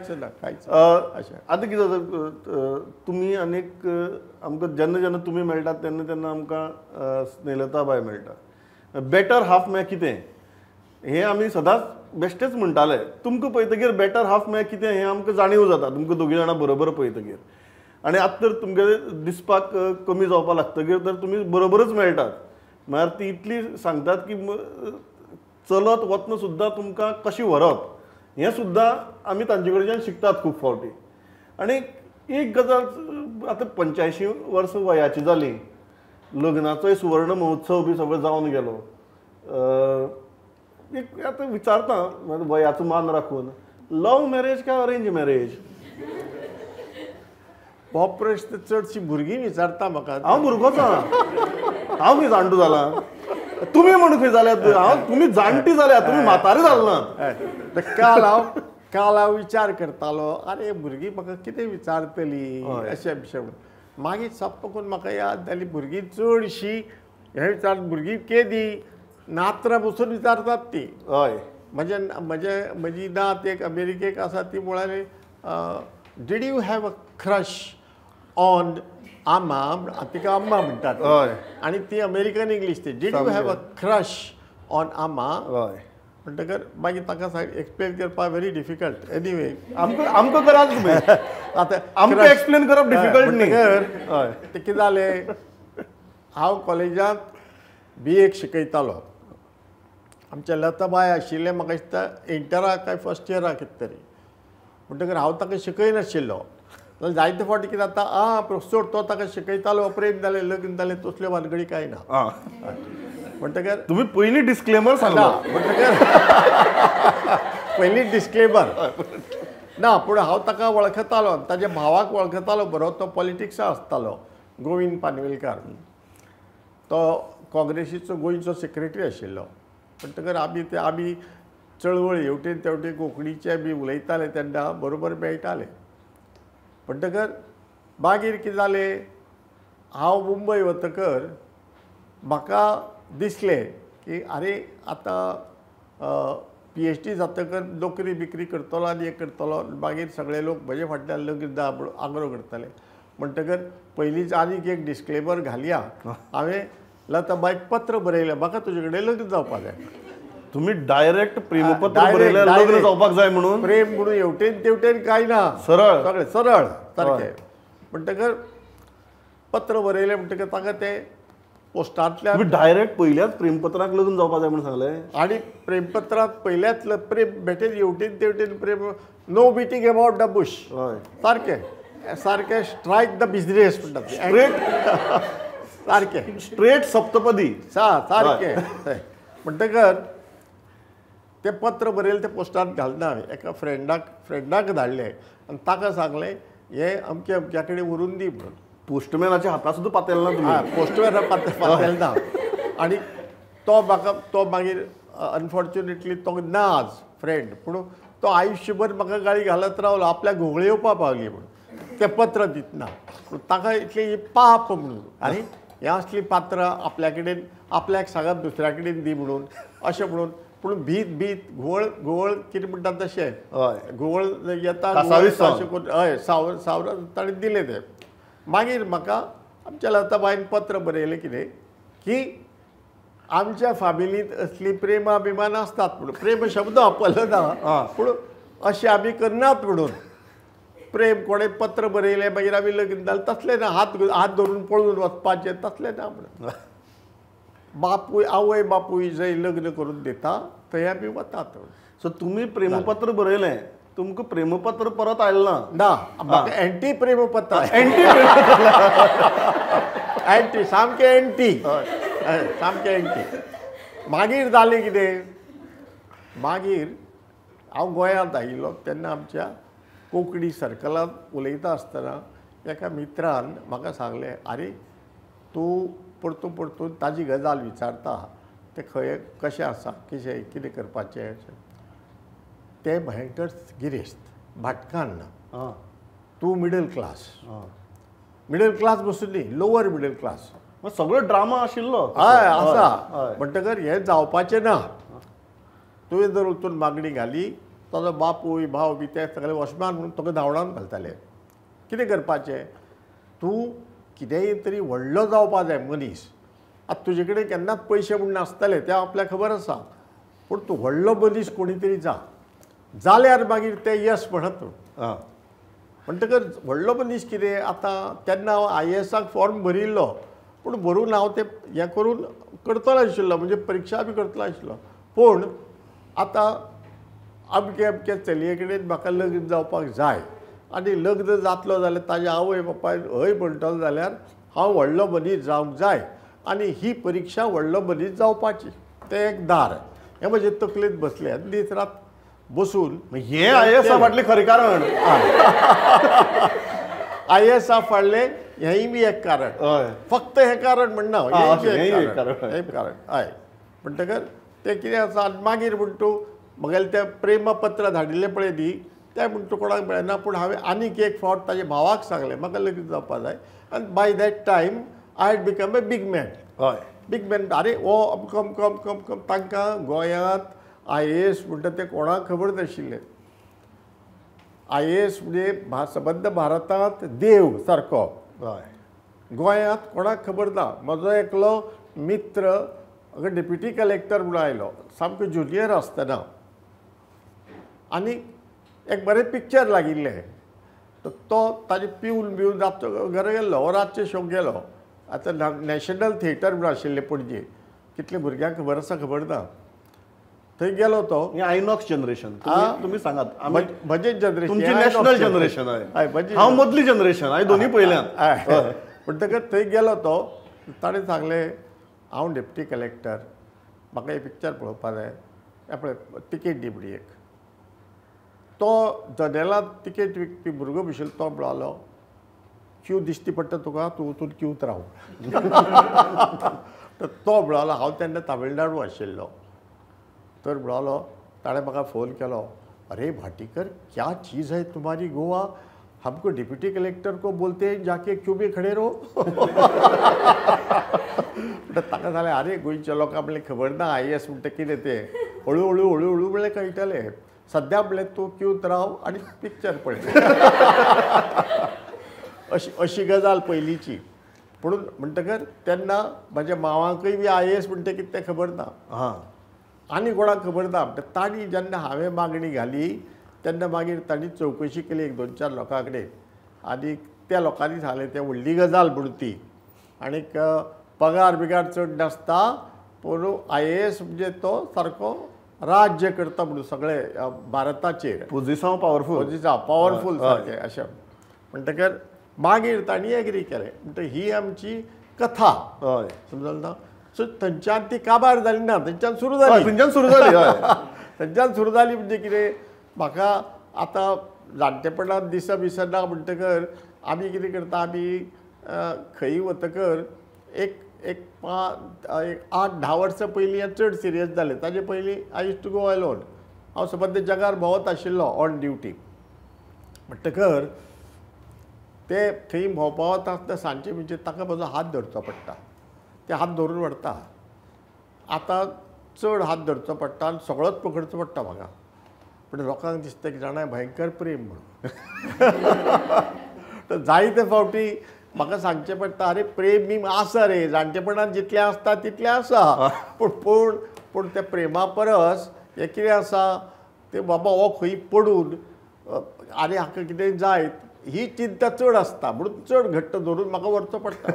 कांयच ना कांयच अशें. आतां कितें जाता तुमी आनीक आमकां जेन्ना जेन्ना तुमी मेळटात तेन्ना तेन्ना आमकां स्नेहलता बाय मेळटा. बेटर हाफ म्हळ्यार कितें हें आमी सदांच बेश्टेच म्हणटाले. तुमकां पळयतकीर बेटर हाफ म्हळ्यार कितें हें आमकां जाणीव जाता तुमकां दोगी जाणां बरोबर पळयतकीर. आनी आतां तर तुमगे दिसपाक कमी जावपाक लागतकीर तर तुमी बरोबरच मेळटात. म्हळ्यार ती इतली सांगतात की चलत वतना सुद्दां तुमकां कशी व्हरप हें सुद्दां आमी तांचे कडच्यान शिकतात खूब फावटी. आनी एक गजाल आतां 85 वर्सां वयाची जाली, लग्नाचोय सुवर्ण महोत्सव बी सगळो जावन गेलो. एक आतां विचारता वयाचो मान राखून लव मॅरेज काय अरेंज मॅरेज? हो प्रश्न चडशी भुरगीं विचारता म्हाका. हांव भुरगोच आहा, हांव खंय जाणटो जाला. तुमी म्हण खंय जाल्यात, हांव तुमी जाणटी जाल्यात, तुमी म्हातारे जालनात. काल हांव विचार करतालो अरे भुरगीं म्हाका कितें विचारतलीं अशें विशय. मागीर सप्पकून म्हाका याद जाली भुरगीं चडशीं हे विचार भुरगीं केदी नात्र बसून विचारतात ती. हय म्हजी नात एक अमेरिकेक आसा ती म्हणाली did you have a crush on आम्मा, तिका अम्मा म्हणटात. हय आनी ती अमेरिकन इंग्लीश ती did you have a crush on आम्मा. हय म्हणटकर मागीर ताका एक्सप्लेन करपाक व्हेरी डिफिकल्ट. एनीवे आमकां करात तुमी. आतां आमकां एक्सप्लेन करप डिफिकल्ट न्ही. हय ते कितें जालें हांव कॉलेजांत BA शिकयतालो. आमचे लताबाय आशिल्ले म्हाका दिसता इंटराक काय फर्स्ट इयराक कितें तरी. म्हणटकर हांव ताका शिकयनाशिल्लो. जाल्यार जायते फावटी कितें जाता प्रोफेसर तो ताका शिकयतालो प्रेम जालें लग्न जालें तसल्यो भानगडी कांय ना. म्हणटकर तुमी पयलीं डिस्क्लेमर सांगला. म्हणटकर पयलीं डिस्क्लेमर ना पूण हांव ताका वळखतालो ताच्या भावाक वळखतालो बरो. तो पॉलिटिक्सा आसतालो गोविंद पानवेलकार. तो काँग्रेसीचो गोंयचो सेक्रेटरी आशिल्लो. म्हणटकर आमी चळवळ हेवटेन तेवटेन कोंकणीचे बी उलयताले तेन्ना बरोबर मेळटाले. म्हणटकर मागीर कितें जालें हांव मुंबय वतकर म्हाका दिसलें की आरे आतां PhD जातकर नोकरी बिकरी करतलो आनी हें करतलो. मागीर सगळे लोक म्हजे फाटल्यान लग्न दा आग्रो करतले. म्हणटकर पयलींच आनीक एक डिस्क्लेमर घालया. हांवें लताबाईक पत्र बरयलें म्हाका तुजे कडेन लग्न जावपाक जाय. तुमी डायरेक्ट प्रेमपत्र बरयलें लग्न जावपाक जाय म्हणून? प्रेम म्हणून हेवटेन तेवटेन कांय ना, सरळ सगळें सरळ सारकें. म्हणटकर पत्र बरयलें म्हणटकर ताका तें पोस्टांतल्यान डायरेक्ट पयल्याच प्रेमपत्राक लग्न जावपाक जाय म्हणून सांगलें. आनी प्रेमपत्रांत पयल्याच प्रेम भेटेन हेवटेन तेवटेन प्रेम no beating about the bush. सारकें सारकें स्ट्रायक द बिजनेस म्हणटात सारकें स्ट्रेट सप्तपदी सारकें. म्हणटकर तें पत्र बरयलें तें पोस्टांत घालना हांवें. एका फ्रेंडाक धाडलें आनी ताका सांगलें हें अमके अमक्या कडेन व्हरून दी म्हणून. पोस्टमॅनाच्या हाता सुद्दां पातयलें ना तुमी? पोस्टमॅन पातयलें ना. आनी तो मागीर अनफॉर्च्युनेटली तो ना आज फ्रेंड. पूण तो आयुश्यभर म्हाका गाळी घालत रावलो आपल्या घोवळे येवपा पावली म्हणून. तें पत्र दितना पूण ताका इतलें पाप म्हणून आनी हें असलीं पात्रां आपल्या कडेन आपल्याक सांगप दुसऱ्या कडेन दी म्हणून अशें म्हणून. पूण भीत घोवळ कितें म्हणटात तशें घोवळ येता अशें करून हय सावर ताणें दिलें तें. मागीर म्हाका आमच्या लताबाईन पत्र बरयलें कितें की आमच्या फॅमिलींत असली प्रेमा बिमा नासतात म्हणून. प्रेम शब्द वापरलो ना पूण अशें आमी करनात म्हणून. प्रेम कोणें पत्र बरयलें मागीर आमी लग्न जालें तसलें ना. हात धरून पळून वचपाचें तसलें ना म्हणून. बापूय आवय बापूय जंय लग्न करून दिता थंय आमी वतात. सो तुमी प्रेमपत्र बरयलें, तुमकां प्रेमपत्र परत आयलें ना? म्हाका एंटी प्रेमपत्र. एंटी सामकें एंटी सामकें एंटी. मागीर जालें कितें मागीर हांव गोंयांत आयिल्लो तेन्ना आमच्या कोंकणी सर्कलांत उलयता आसतना एका मित्रान म्हाका सांगलें आरे तूं परतून ताजी गजाल विचारता तें खंय कशें आसा कितें करपाचें. तें भयंकर गिरेस्त भाटकान ना. तूं मिडल क्लास बसून न्ही लोवर मिडल क्लास. सगळो ड्रामा आशिल्लो. हय आसा. म्हणटकर हें जावपाचें ना. तुवें जर वचून मागणी घाली ताजो बापूय भाव बी ते सगळे वॉचमॅन म्हणून तुका धांवडावन घालताले. कितें करपाचें, तूं कितेंय तरी व्हडलो जावपा जाय मनीस. आतां तुजे कडेन केन्नाच पयशे म्हूण नासतले तें आपल्याक खबर आसा, पूण तूं व्हडलो मनीस कोणी तरी जाल्यार मागीर तें यश म्हणत तूं. म्हणटकच व्हडलो मनीस कितें आतां तेन्ना हांव IASाक फॉर्म भरिल्लो, पूण भरून हांव तें हें करून करतलो आशिल्लो, म्हणजे परीक्षा बी करतलो आशिल्लो. पूण आतां अमके अमके चलये कडेन म्हाका लग्न जावपाक जाय आनी लग्न जातलो जाल्यार ताजे आवय बापाय हय म्हणटलो जाल्यार हांव व्हडलो मनीस जावंक जाय आनी ही परीक्षा व्हडलो मनीस जावपाची. तें एक दार हें म्हजे तकलेंत बसलें आनी दीस रात बसून हे IASा फाटलें खरें कारण. IASा फाडलें हेंय बी एक कारण. फक्त हें कारण म्हणना, हें कारण हय. म्हणटकच तें कितें आसा आनी मागीर म्हण तूं म्हागेलें तें प्रेमपत्र धाडिल्लें पळय न्ही तें म्हण तूं कोणाक मेळना, पूण हांवें आनीक एक फावट ताच्या भावाक सांगलें म्हाका लग्न जावपा जाय. आनी by that time I had become a big man. Big man अरे हो अमकम तांकां गोंयांत IAS म्हणटा तें कोणाक खबर नाशिल्लें. IAS म्हणजे सबंद भारतांत देव सारको. गोंयांत कोणाक खबर ना. म्हजो एकलो मित्र डेप्युटी कलेक्टर म्हणून आयलो सामको ज्युनियर आसतना, आनी एक बरें पिक्चर लागिल्लें. तो ताजे पिवन बिवन रातचो घरा गेल्लो, हो रातचे शोक गेलो. आतां नॅशनल थिएटर म्हणून आशिल्लें पणजे, कितले भुरग्यांक खबर आसा खबर ना. थंय गेलो तो. आयनॉक्स जनरेशन तुम्ही सांगात. म्हजें जनरेशन, तुमची नॅशनल जनरेशन आहे, हांव मदली जनरेशन, हांवें दोनी पयल्यान. म्हणटकच थंय गेलो तो. ताणें सांगलें हांव डेप्युटी कलेक्टर, म्हाका हे पिक्चर पळोवपा जाय, पळय तिकेट दी म्हणून एक. तो जनेलांत तिकेट विकपी भुरगो भशेन तो म्हणलो क्यू दिश्टी पडटा तुका, तूं वचून क्यूत राव. तो म्हणलो हांव तेन्ना तामिळनाडू आशिल्लो. तर म्हणलो ताणें म्हाका फोन केलो, अरे भाटीकर क्या चीज़ है तुम्हारी गोवा, हमको डिप्यूटी कलेक्टर को बोलते हैं जाके क्यू में खड़े रहो. ताका जालें अरे गोंयच्या लोकांक म्हणलें खबर ना IAS म्हणटा कितें तें. हळू हळू म्हणलें कळटलें. सद्या म्हणलें तूं क्यूत राव आनी पिक्चर पळय. अशी गजाल पयलींची. म्हणून म्हणटकर तेन्ना म्हाज्या मांवाकय बी IAS म्हणटा कितें तें खबर ना, आनी कोणाक खबर ना. म्हणटा ताणी जेन्ना हांवें मागणी घाली तेन्ना मागीर तांणी चवकशी केली 1-2-4 लोकां कडेन, आनी त्या लोकांनी सांगलें तें व्हडली गजाल म्हणून ती. आनीक पगार बिगार चड नासता, पूण IAS म्हणजे तो सारको राज्य करता म्हणून सगळे भारताचेर. पोझिशन पॉवरफूल सारकें अशें. म्हणटकर मागीर तांणी एग्री केलें. म्हणटा ही आमची कथा. समजलें ना. सो थंयच्यान ती काबार जाली ना, थंयच्यान सुरू जाली. थंयच्यान सुरू जाली म्हणजे कितें, म्हाका आतां जाणटेपणांत दिसना म्हणटकर आमी कितें करता, आमी खंय वतकर एक 8-10 वर्सां पयलीं हें चड सिरियस जालें. ताजे पयलीं I used to go alone. हांव सबंद जगार भोंवत आशिल्लो ऑन ड्युटी. म्हणटकर ते थंय भोंवपा वता आसतना सांजचे म्हणजे ताका म्हजो हात धरचो पडटा. ते हात धरून व्हरता. आतां चड हात धरचो पडटा आनी सगळोच पकडचो पडटा म्हाका. पूण लोकांक दिसता की जाणा भयंकर प्रेम म्हणून. जायते फावटी म्हाका सांगचें पडटा अरे प्रेम बी आसा रे, जाणटेपणांत जितलें आसता तितलें आसा, पूण त्या प्रेमा परस हें कितें आसा तें बाबा हो खंय पडून आनी हाका कितें जायत ही चिंता चड आसता, म्हणून चड घट्ट धरून म्हाका व्हरचो पडटा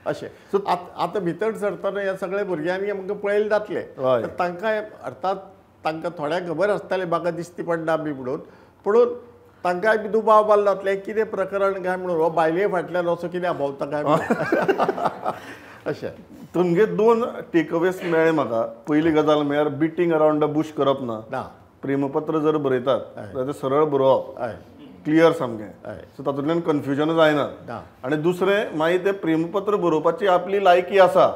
अशें. सो आतां भितर सरतना ह्या सगळ्या भुरग्यांनी आमकां पळयलें जातलें. तांकां अर्थात तांकां थोड्यांक खबर आसतालें म्हाका दिश्टी पडना बी म्हणून तांकांय बी दुबाव बाल जातले कितें प्रकरण काय म्हणून हो बायले फाटल्यान असो कित्याक भोंवता काय अशें. तुमगे 2 टेकअवेज मेळ्ळे म्हाका. पयली गजाल म्हळ्यार बिटींग अरावंड द बुश करप ना. प्रेमपत्र जर बरयतात जाल्यार सरळ बरोवप, क्लियर सामकें. सो तातूंतल्यान कन्फ्युजन जायना. आनी दुसरें मागीर तें प्रेमपत्र बरोवपाची आपली लायकी आसा,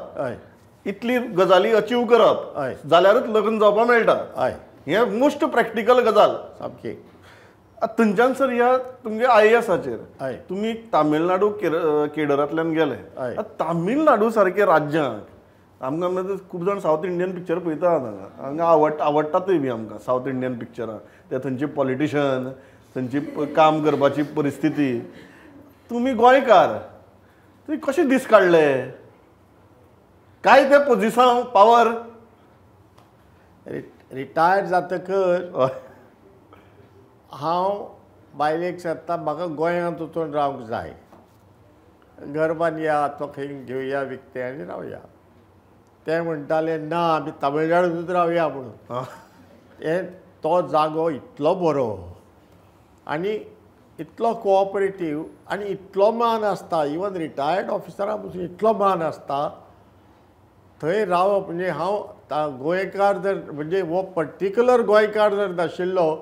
इतली गजाली अचीव करप जाल्यारूच लग्न जावपाक मेळटा. हें मोस्ट प्रॅक्टिकल गजाल सामकी. थंयच्यान सर ह्या तुमगे IASाचेर तुमी तामिळनाडू केडरांतल्यान गेले. तामिळनाडू सारके राज्यांक आमकां म्हणजे खूब जाण सावथ इंडियन पिक्चर पळयतात हांगा आवडटातूय बी आमकां सावथ इंडियन पिक्चरां ते थंयचे पॉलिटिशन थंयची काम करपाची परिस्थिती तुमी गोंयकार तुमी कशें दीस काडले काय ते पोझिशन पावर रिटायर जातकर हांव बायलेक सांगता म्हाका गोंयांत वचून रावंक जाय घर बांदया तो खंय घेवया विकतें आनी रावया ते म्हणटाले ना आमी तामिळनाडूच रावया म्हणून हे तो जागो इतलो बरो आनी इतलो कोऑपरेटीव आनी इतलो मान आसता इवन रिटायर्ड ऑफिसरां पसून इतलो मान आसता थंय रावप म्हणजे हांव गोंयकार जर म्हणजे हो पर्टिक्युलर गोंयकार जर नाशिल्लो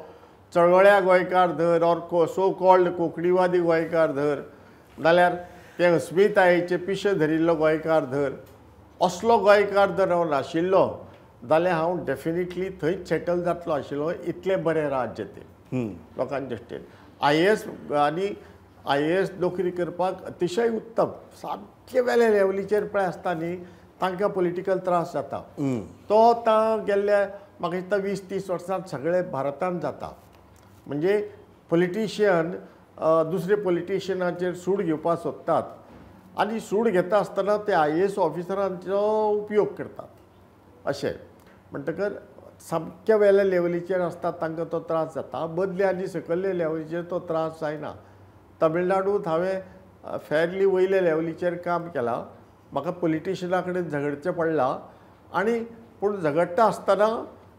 चळवळ्या गोंयकार धर ऑर सो कॉल्ड कोंकणीवादी गोंयकार धर नाल्यार ते अस्मितायेचे पिशे धरिल्लो गोंयकार धर असलो गोंयकार जर हांव नाशिल्लो जाल्यार हांव डेफिनेटली थंयच सेटल जातलो आशिल्लो इतलें बरें राज्य तें लोकांचे दृश्टीन IAS आनी IAS नोकरी करपाक अतिशय उत्तम सामके वेले लेवलीचेर पळय आसता न्ही तांकां पॉलिटिकल त्रास जाता तो आतां गेल्ल्या म्हाका दिसता 20-30 वर्सांत सगळे भारतांत जाता म्हणजे पॉलिटिशियन दुसरे पॉलिटिशियनाचेर सूड घेवपाक सोदतात आनी सूड घेता आसतना ते IAS ऑफिसरांचो उपयोग करतात अशें म्हणटकर सामक्या वेल्या लेवलीचेर आसता तांकां तो त्रास जाता मदल्या आनी सकयल्ल्या लेवलीचेर तो त्रास जायना तमिळनाडूंत हांवें फेरली वयल्या लेवलीचेर काम केलां म्हाका पॉलिटिशियना कडेन झगडचें पडलां आनी पूण झगडटा आसतना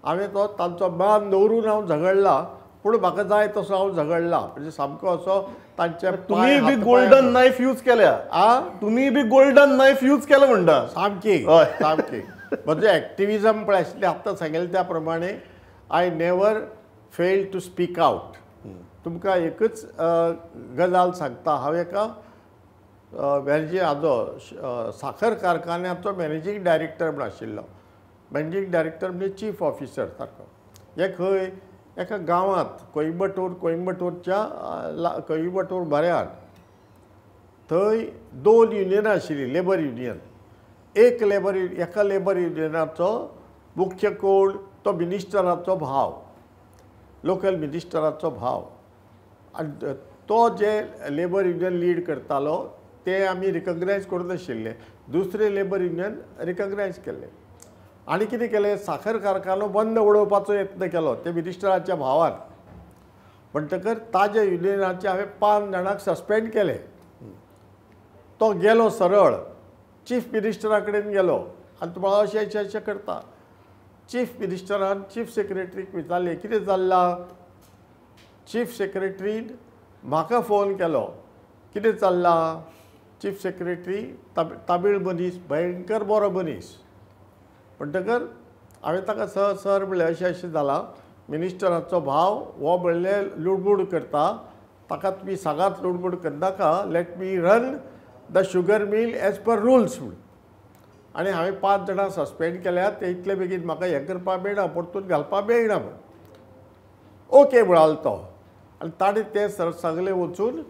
हांवें तो तांचो मान दवरून हांव झगडलां पूण म्हाका जाय तसो हांव झगडला म्हणजे सामको असो तांचे तुम्ही बी गोल्डन नायफ यूज केल्या तुम्ही बी गोल्डन नायफ यूज केलं म्हणटा सामकी सामकी म्हणजे एक्टिविजम पळय आशिल्लें आतां सांगिल्लें त्या प्रमाणे I never fail to speak out तुमकां एकच गजाल सांगता हांव एका हाजो साखर कारखान्याचो मॅनेजींग डायरेक्टर म्हण आशिल्लो मॅनेजींग डायरेक्टर म्हणजे चीफ ऑफिसर सारको हे खंय एका गांवांत कोइंबतूर म्हऱ्यान थंय 2 युनियनां आशिल्लीं लेबर युनियन एका लेबर युनियनाचो मुख्य कोण तो मिनिस्टराचो भाव लोकल मिनिस्टराचो भाव आनी तो जे लेबर युनियन लीड करतालो ते आमी रिकग्नायज करूं नाशिल्ले दुसरे लेबर युनियन रिकग्नायज केले आनी कितें केलें साखर कारखानो बंद उडोवपाचो यत्न केलो ते मिनिस्टराच्या भावान म्हणटकर ताज्या युनियनाचे हांवें 5 जाणांक सस्पेंड केले तो गेलो सरळ चीफ मिनिस्टरा कडेन गेलो आनी तुम्हाला अशें करता चीफ मिनिस्टरान चीफ सेक्रेटरीक विचारलें कितें चल्लां चीफ सेक्रेटरीन म्हाका फोन केलो कितें चल्लां चीफ सेक्रेटरी तामीळ मनीस भयंकर बरो मनीस म्हणटकर हांवें ताका सर म्हणलें अशें जालां मिनिस्टराचो भाव हो म्हणलें लुडबूड करता ताका तुमी सांगात लुडबूड करनाका let me run the sugar mill as per rules म्हूण आनी हांवें 5 जाणां सस्पेंड केल्यात ते इतले बेगीन म्हाका हें करपाक मेळना परतून घालपाक मेळना म्हूण ओके म्हणालो तो आनी ताणें तें सगळें वचून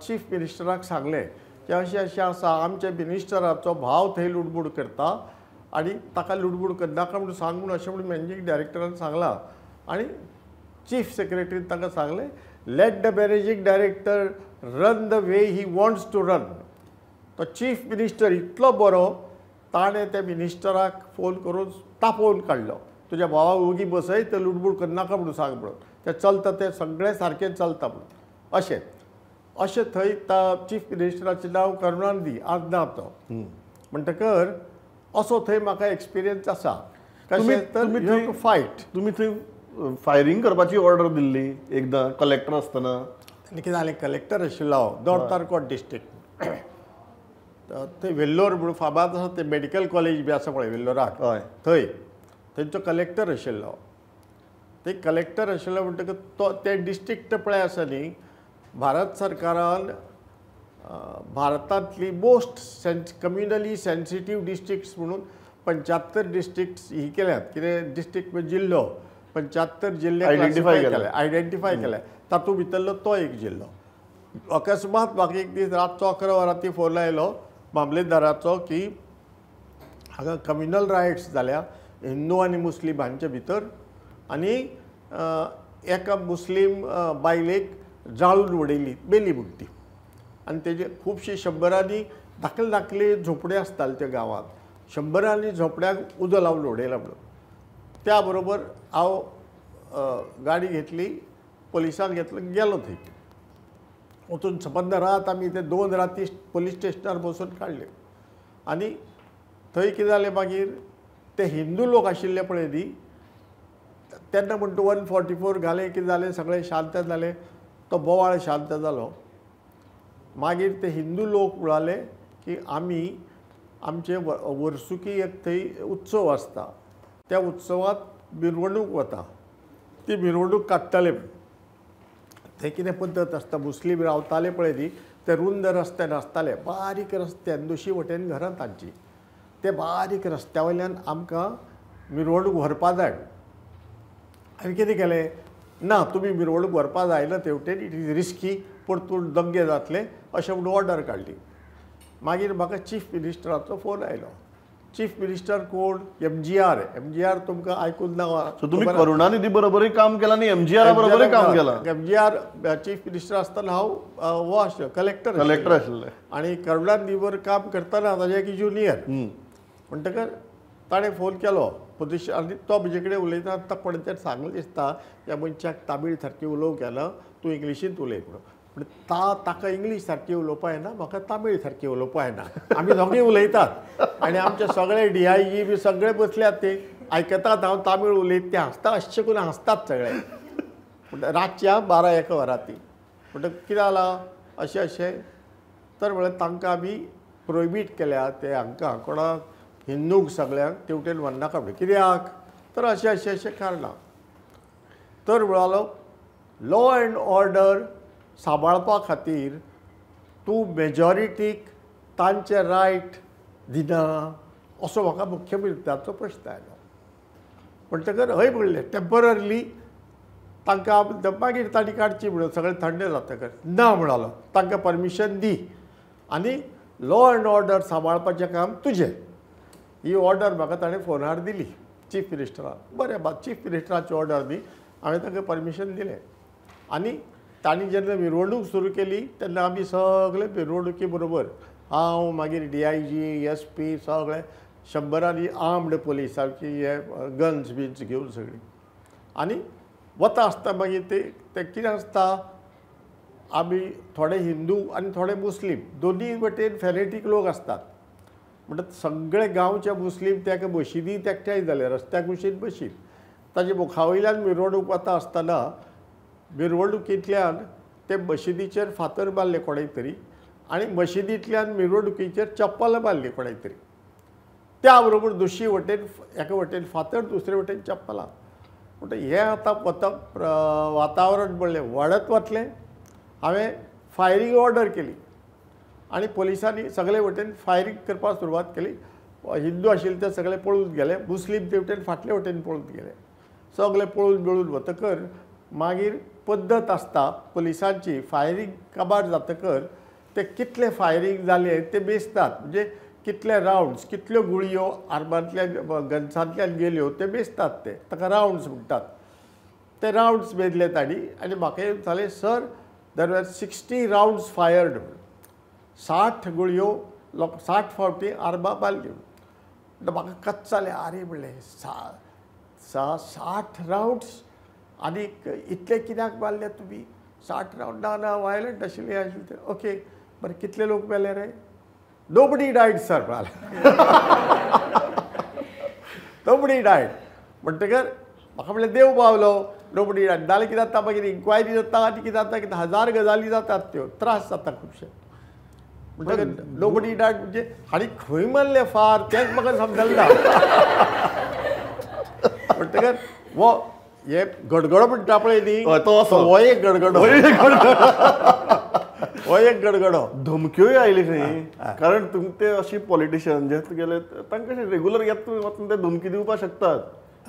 चीफ मिनिस्टराक सांगलें की अशें आसा आमच्या मिनिस्टराचो भाव थंय लुडबूड करता आनी ताका लुडबूड करनाका म्हणून सांग म्हणून अशें म्हणून मॅनेजींग डायरेक्टरान सांगलां आनी चीफ सेक्रेटरीन ताका सांगलें let the managing director run the way he wants to run तो चीफ मिनिस्टर इतलो बरो ताणें त्या मिनिस्टराक फोन करून तापोवन काडलो तुज्या भावाक ओगी बसय ते लुडबूड करनाका म्हणून सांग म्हणून तें चलता तें सगळें सारकें चलता म्हणून अशें थंय चीफ मिनिस्टराचें नांव करुणानिधी आज ना तो म्हणटकर असो थंय म्हाका एक्सपिरियन्स आसा कशें तर यू हॅव टू फायट तुमी थंय फायरींग करपाची ऑर्डर दिल्ली एकदां कलेक्टर आसतना आनी कितें जालें कलेक्टर आशिल्लो हांव नॉर्थ काणकोण डिस्ट्रिक्ट थंय वेल्लोर म्हणून फामाद आसा ते मेडिकल कॉलेज बी आसा पळय वेल्लोराक हय थंयचो कलेक्टर आशिल्लो ते कलेक्टर आशिल्लो म्हणटकच तो ते डिस्ट्रिक्ट पळय आसा न्ही भारत सरकारान भारतांतली मोस्ट कम्युनली सेन्सिटीव डिस्ट्रिक्ट्स म्हणून 75 डिस्ट्रिक्ट्स ही केल्यात कितें डिस्ट्रिक्ट म्हणजे जिल्लो 75 जिल्ले आयडेंटिफाय केले तातूंत भितरलो तो एक जिल्लो अकस्मात म्हाका एक दीस रातचो 11 वरांती फोन आयलो मामलेदाराचो की हांगा कम्युनल रायट्स जाल्या हिंदू आनी मुस्लिमांच्या भितर आनी एका मुस्लीम बायलेक जाळून उडयली बेली म्हणटी आनी तेजे खुबशी शंबरांनी धाकले धाकले झोपडे आसताले त्या गांवांत शंबरांनी झोपड्यांक उदो लावन उडयला म्हणून त्या बरोबर हांव गाडी घेतली पुलिसांक घेतलो गेलो थंय वचून संबंद रात आमी ते 2 राती पुलीस स्टेशनार बसून काडले आनी थंय कितें जालें मागीर ते हिंदू लोक आशिल्ले पळय न्ही तेन्ना म्हणटा 144 घालें कितें जालें सगळें शांत जालें तो बोवाळ शांत जालो मागीर ते हिंदू लोक म्हणाले की आमी आमचे वर्सुकी एक थंय उत्सव आसता त्या उत्सवात मिरवणूक वता ती मिरवणूक काडटले ते कितें पद्दत आसता मुस्लीम रावताले पळय न्ही ते रुंद रस्ते नासताले बारीक रस्त्यान दोशी वटेन घरां तांची ते बारीक रस्त्या वयल्यान आमकां मिरवणूक व्हरपा जाय आनी कितें केलें ना तुमी मिरवणूक व्हरपा जायना तेवटेन इट इज रिस्की परतून दंगे जातले अशें म्हणून ऑर्डर काडली मागीर म्हाका चीफ मिनिस्टराचो फोन आयलो चीफ मिनिस्टर कोण एमजीआर तुमकां आयकून ना सो तुम्ही करुणानिधी बरोबरय काम केलां आनी एमजीआर बरोबरय काम केलां एमजीआर चीफ मिनिस्टर आसतना हांव हो आशिल्लो कलेक्टर आशिल्ले आनी करुणानिधी बरोबर काम करतना ताजे एक ज्युनियर म्हणटकर ताणें फोन केलो पोजिशन आनी तो म्हजे कडेन उलयता ताका तें सांगलें दिसता ह्या मनशाक तामीळ सारकी उलोवंक येना तूं इंग्लिशींत उलय म्हणून पूण ताका इंग्लीश सारकी उलोवपा येना म्हाका तामीळ सारकी उलोवपा येना आमी दोगूय उलयतात आनी आमचे सगळे DIG बी सगळे बसल्यात ते आयकतात हांव तामीळ उलयता ते हांसता अशें करून हांसतात सगळे पूण रातच्या 12-1 वरांती म्हणटकीर कितें जालां अशें अशें तर म्हळ्यार तांकां आमी प्रोहिबीट केल्या ते हांकां कोणाक हिंदूक सगळ्यांक तेवटेन व्हरनाका म्हणून कित्याक तर अशें कारणां तर म्हळालो लॉ एंड ऑर्डर सांबाळपा खातीर तूं मेजॉरिटीक तांचे रायट दिना असो म्हाका मुख्यमंत्र्याचो प्रश्न आयलो म्हणटकर हय म्हणलें टेम्पररली तांकां मागीर तांणी काडची म्हणून सगळें थंड जातकर ना म्हणालो तांकां परमिशन दी आनी लॉ एंड ऑर्डर सांबाळपाचें काम तुजें ही ऑर्डर म्हाका ताणें फोनार दिली चीफ मिनिस्टरान बरें चीफ मिनिस्टराची ऑर्डर दी हांवें तांकां परमिशन दिलें आनी तांणी जेन्ना मिरवणूक सुरू केली तेन्ना आमी सगळे मिरवणुकी बरोबर हांव मागीर DIG SP सगळे शंबरांनी आर्म्ड पुलीस सारकी हे गन्स बिन्स घेवन सगळीं आनी वता आसता मागीर ते कितें आसता आमी थोडे हिंदू आनी थोडे मुस्लीम दोनीय वटेन फॅनेटीक लोक असतात म्हणटा सगळे गांवचे मुस्लीम ताका मशिदींत एकठांय जाले रस्त्याक कुशीन बशीत ताजे मुखावयल्यान मिरवणूक वता आसतना मिरवणुकींतल्यान ते मशिदीचेर फातर मारले कोणेय तरी आनी मशिदींतल्यान मिरवणुकीचेर चप्पल मारली कोणेय तरी त्या बरोबर दुसरी वटेन एका वटेन फातर दुसरे वटेन चप्पलां म्हणटा हें आतां वातावरण म्हणलें वाडत वतलें हांवें फायरींग ऑर्डर केली आनी पुलिसांनी सगळे वटेन फायरींग करपाक सुरवात केली हिंदू आशिल्ले ते सगळे पळून गेले मुस्लीम ते वटेन फाटले वटेन पळून गेले सगळे पळून मेळून वतकर मागीर पद्दत आसता पुलिसांची फायरींग काबार जातकर ते कितले फायरींग जाले ते मेजतात म्हणजे कितले रावंड्स कितल्यो गुळयो आर्मांतल्यान गन्सांतल्यान गेल्यो ते मेजतात ते ताका रावंड्स म्हणटात ते रावंड्स मेजले तांणी आनी म्हाका जालें सर देर वर 60 रावंड्स फायर्ड 60 गुळयो 60 फावटी आर्मां मारल्यो म्हणटा म्हाका कच जालें आरे म्हणलें 60 रावंड्स आनी इतले कित्याक मारले तुमी 60 रावंड ना वायलंट आशिल्ले आशिल्ले ओके बरें कितले लोक मेले रे नोबडी डायड सर म्हणाले नोबडी डायड म्हणटकर म्हाका म्हणलें देव पावलो नोबडी डायड नाल्यार कितें जाता मागीर इन्क्वायरी जाता आनी कितें जाता कितें 1000 गजाली जातात त्यो त्रास जाता खुबशे म्हणटकर नोबडी डायड म्हणजे हांणी खंय मारले फार तेंच म्हाका समजलें ना म्हणटकर वो हे गडगडो म्हणटा पळय न्ही हो एक गडगडो हो एक गडगडो धमक्योय आयली खंय कारण तुमी ते अशी पॉलिटिशियन जे गेले तांकां रेग्युलर येत वचून ते धमकी दिवपाक शकतात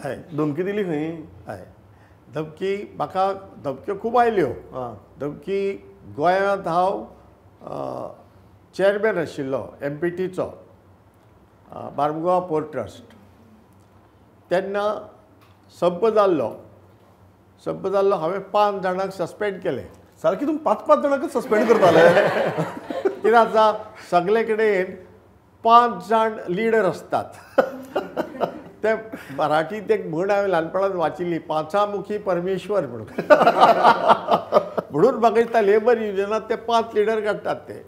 हय धमकी दिली खंय हय धमकी म्हाका धमक्यो खूब आयल्यो धमकी गोंयांत हांव चेअरमॅन आशिल्लो MPTचो बार्मगांव पोर्ट ट्रस्ट तेन्ना संप जाल्लो हांवें 5 जाणांक सस्पेंड केले. सारकी तुम्ही 5-5 जणांक सस्पेंड करताले. कितें आसा सगळे कडेन 5 जाण लिडर असतात. ते मराठीत एक म्हण हांवें ल्हानपणांत वाचिल्ली, 5मुखी परमेश्वर म्हणून. म्हणून म्हाका दिसता लेबर युनियनात ते 5 लिडर काडटात, ते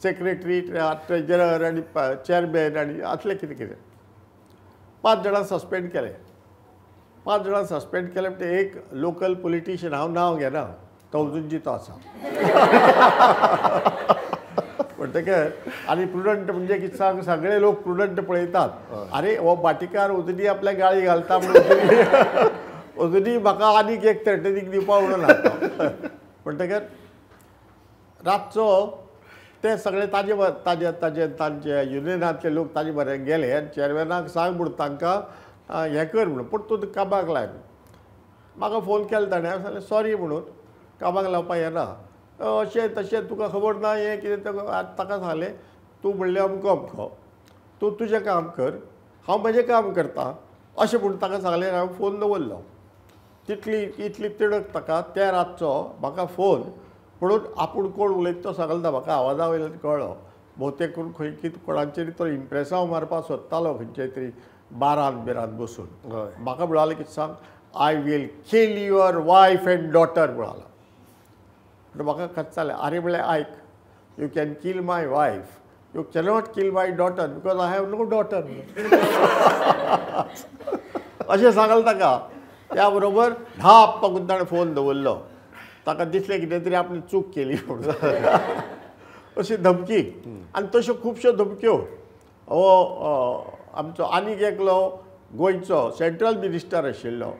सेक्रेटरी, ट्रेजरर आनी चेअरमॅन आनी असले कितें कितें. 5 जाणां सस्पेंड केले. 5 जाणां सस्पेंड केले म्हणजे एक लोकल पॉलिटिशियन, हांव नांव घेना, तवजुंजी तो आसा. म्हणटकच आनी प्रुडंट म्हणजे कितें सांग, सगळे लोक प्रुडंट पळयतात. अरे हो बाटीकार अजुनी आपल्या गाळी घालता म्हणून अजुनी म्हाका आनीक एक थ्रेटनींग दिवपा म्हणून हाडटा. म्हणटकच रातचो ते सगळे तांचे युनियनांतले लोक ताजे बरें गेले आनी चेअरमॅनाक सांग म्हणून तांकां हें कर म्हणून, पूण तूं कामाक लाय. म्हाका फोन केलो ताणें, हांवें सांगलें सॉरी म्हणून, कामाक लावपा येना. अशें तशें तुका खबर ना हें कितें. ताका सांगलें तूं म्हणलें अमको अमको, तूं तुजें काम कर, हांव म्हजें काम करतां अशें म्हणून ताका सांगलें. हांवें फोन दवरलो. इतली तिडक ताका त्या रातचो म्हाका फोन म्हणून आपूण कोण उलयता तो सांगलो म्हाका आवाजा वयल्यान कळ्ळो. भोवतेक करून खंय कितें कोणाचेर तो इम्प्रेसांव मारपाक सोदतालो खंयचे तरी बारांत बिरांत बसून. म्हाका म्हणालें कितें सांग, I will kill your wife and daughter म्हणालो. म्हाका खच्चालें. अरे म्हणलें आयक, you can kill my wife, you cannot kill my daughter because I have no daughter. अशें सांगलें ताका. त्या बरोबर धाप पाकून ताणें फोन दवरलो. ताका दिसलें कितें तरी आपणी चूक केली म्हणून. अशी धमकी. आनी तश्यो खुबश्यो धमक्यो. हो आमचो आनीक एकलो गोंयचो सेंट्रल मिनिस्टर आशिल्लो.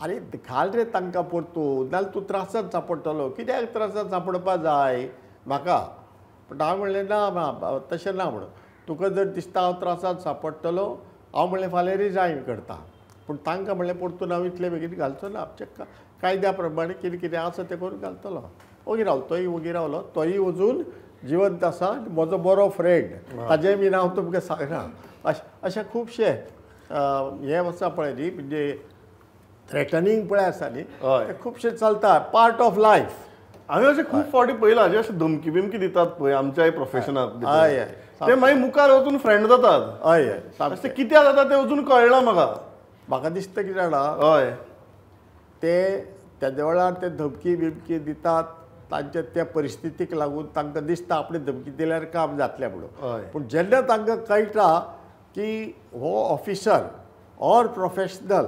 अरे घाल रे तांकां परतून, नाल्यार तूं त्रासांत सांपडटलो. कित्याक त्रासांत सांपडपा जाय म्हाका. पूण हांवें म्हणलें ना, तशें ना म्हणून. तुका जर दिसता हांव त्रासांत सांपडटलो, हांव म्हणलें फाल्यां रिजायन करता. पूण तांकां म्हणलें परतून हांव इतले बेगीन घालचो ना. आमच्या कायद्या प्रमाणे कितें कितें आसा तें करून घालतलो. ओगी रावलो, तोय ओगी रावलो. तोय अजून जिवंत आसा. म्हजो बरो फ्रेंड, ताजें बी नांव तुमकां सांगना. अशें खुबशे हे आसा पळय न्ही, म्हणजे थ्रेटनींग पळय आसा न्ही, ते खुबशे चलता. Part of life. हांवें अशें खूब फावटी पळयलां जे अशें धमकी बिमकी दितात पळय आमच्याय प्रोफेशनांत. हय हय. ते मागीर मुखार वचून फ्रेंड जातात. हय हय. अशें कित्याक जाता तें अजून कळना म्हाका. म्हाका दिसता कितें जाणा, हय ते तेद्या वेळार ते धमकी बिमकी दितात तांच्या त्या परिस्थितीक लागून तांकां दिसता आपणे धमकी दिल्यार काम जातलें म्हणून. पूण जेन्ना तांकां कळटा की हो ऑफिसर ऑर प्रोफेशनल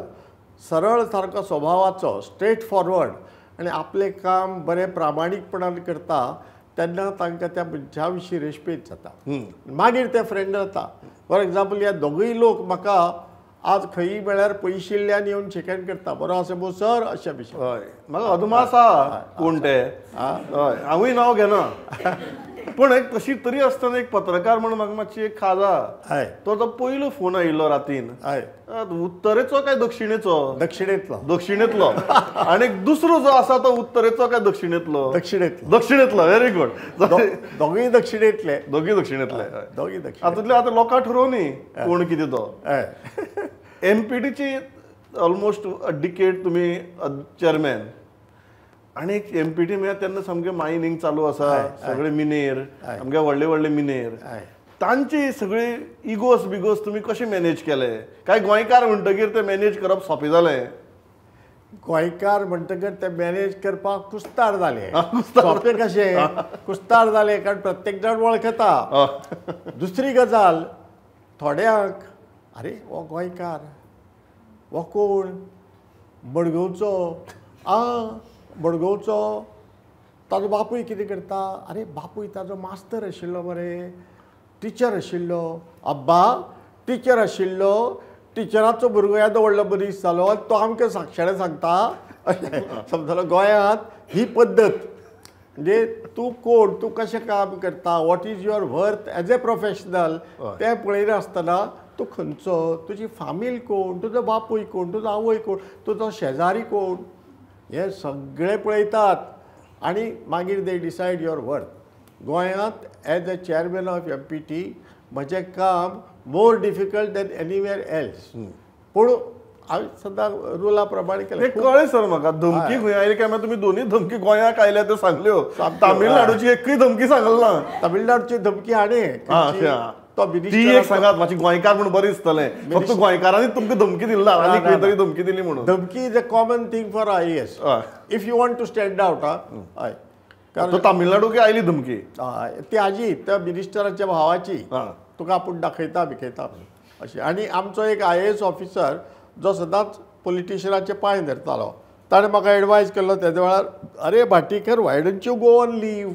सरळ सारको स्वभावाचो, स्ट्रेट फॉरवर्ड आनी आपलें काम बरें प्रामाणीकपणान करता, तेन्ना तांकां त्या मनशा विशीं रेस्पेद जाता. मागीर ते फ्रेंड जाता. फॉर एग्जाम्पल ह्या दोगूय लोक म्हाका आज खंयी वेळार पयशिल्ल्यान येवन शेकँड करता. बरो आसा मो सर, अशें भशेन. हय म्हाका अदमास आसा कोण ते. हय हांवूय नांव घेना. पूण एक तशी तरी आसतना एक पत्रकार म्हणून म्हाका मातशी एक खाज आसा. हय. तो पयलो फोन आयिल्लो रातीन. हय. उत्तरेचो काय दक्षिणेचो? दक्षिणेंतलो. दक्षिणेंतलो. आनी दुसरो जो आसा तो उत्तरेचो काय दक्षिणेंतलो? दक्षिणेंतलो. दक्षिणेंतलो. Very good. दोगूय दक्षिणेंतले. दोगी दक्षिणेंतले. दोगूय दक्षिण. हातूंतले आतां लोकां ठरोवनी कोण कितें तो. हय. एमपीटीची ऑलमोस्ट डिकेड तुमी चेअरमॅन. आनी एक एमपीटी मेळ्ळ्या तेन्ना सामकें मायनींग चालू आसा. सगळे मिनेर, सामके व्हडले व्हडले मिनेर. तांची सगळी इगोस बिगोस तुमी कशें मॅनेज केले? काय गोंयकार म्हणटकीर ते मॅनेज करप सोंपें जालें? गोंयकार म्हणटकीर ते मॅनेज करपाक कुस्तार जाले. सोंपें कशें? कुस्तार जाले कारण प्रत्येक जाण वळखता. दुसरी गजाल, थोड्यांक अरे हो गोंयकार, हो कोण? मडगांवचो. मडगांवचो. ताजो बापूय कितें करता? अरे बापूय ताजो मास्तर आशिल्लो मरे, टिचर आशिल्लो. अब्बा टिचर आशिल्लो, टिचराचो भुरगो येदो व्हडलो मनीस जालो आनी तो आमकां साक्षाणें सांगता. समजलो गोंयांत ही पद्दत. म्हणजे तूं कोण, तूं कशें काम करता, what is your worth as a professional, तें पळयनासतना तूं खंयचो, तुजी फामील कोण, तुजो बापूय कोण, तुजो आवय कोण, तुजो शेजारी कोण, हे सगळे पळयतात. आनी मागीर दे डिसायड युअर वर्थ. गोंयांत as a chairman of empty म्हजें काम more difficult than anywhere else पूण हांवें सदां रुला प्रमाणे हे केलें कळ्ळें सर म्हाका धमकी खंय आयली काय तुमी दोन्ही धमकी गोंयाक आयल्या त्यो सांगल्यो तामिळनाडूची एकूय धमकी सांगल ना तामिळनाडूची धमकी हाणे तो ती मिनिस्टर एक सांगात मातशी गोंयकार म्हणून बरें दिसतलें फक्त गोंयकारांनी तुमकां धमकी दिली ना आनी खंय तरी धमकी दिली म्हणून धमकी is a common thing for IAS if you want to stand out हय तो तामिळनाडूक आयली धमकी ती हाजी त्या मिनिस्टराच्या भावाची हा. तुका आपूण दाखयता बिखयता अशी आनी आमचो एक IAS ऑफिसर जो सदांच पॉलिटिशियनाचे पांय धरतालो ताणें म्हाका एडवायज केल्लो तेद्या वेळार अरे Bhatikar why don't you go on leave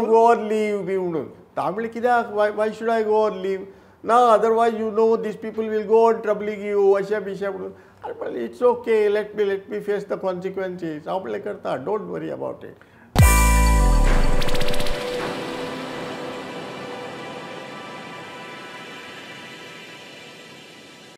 go on leave be म्हणून हांव म्हणलें कित्याक why should I go on leave ना otherwise you know these people will go on troubling you अशें बिशें म्हणून अरे म्हणलें it's okay let me face the consequences हांव म्हणलें करता डोंट वरी अबावट इट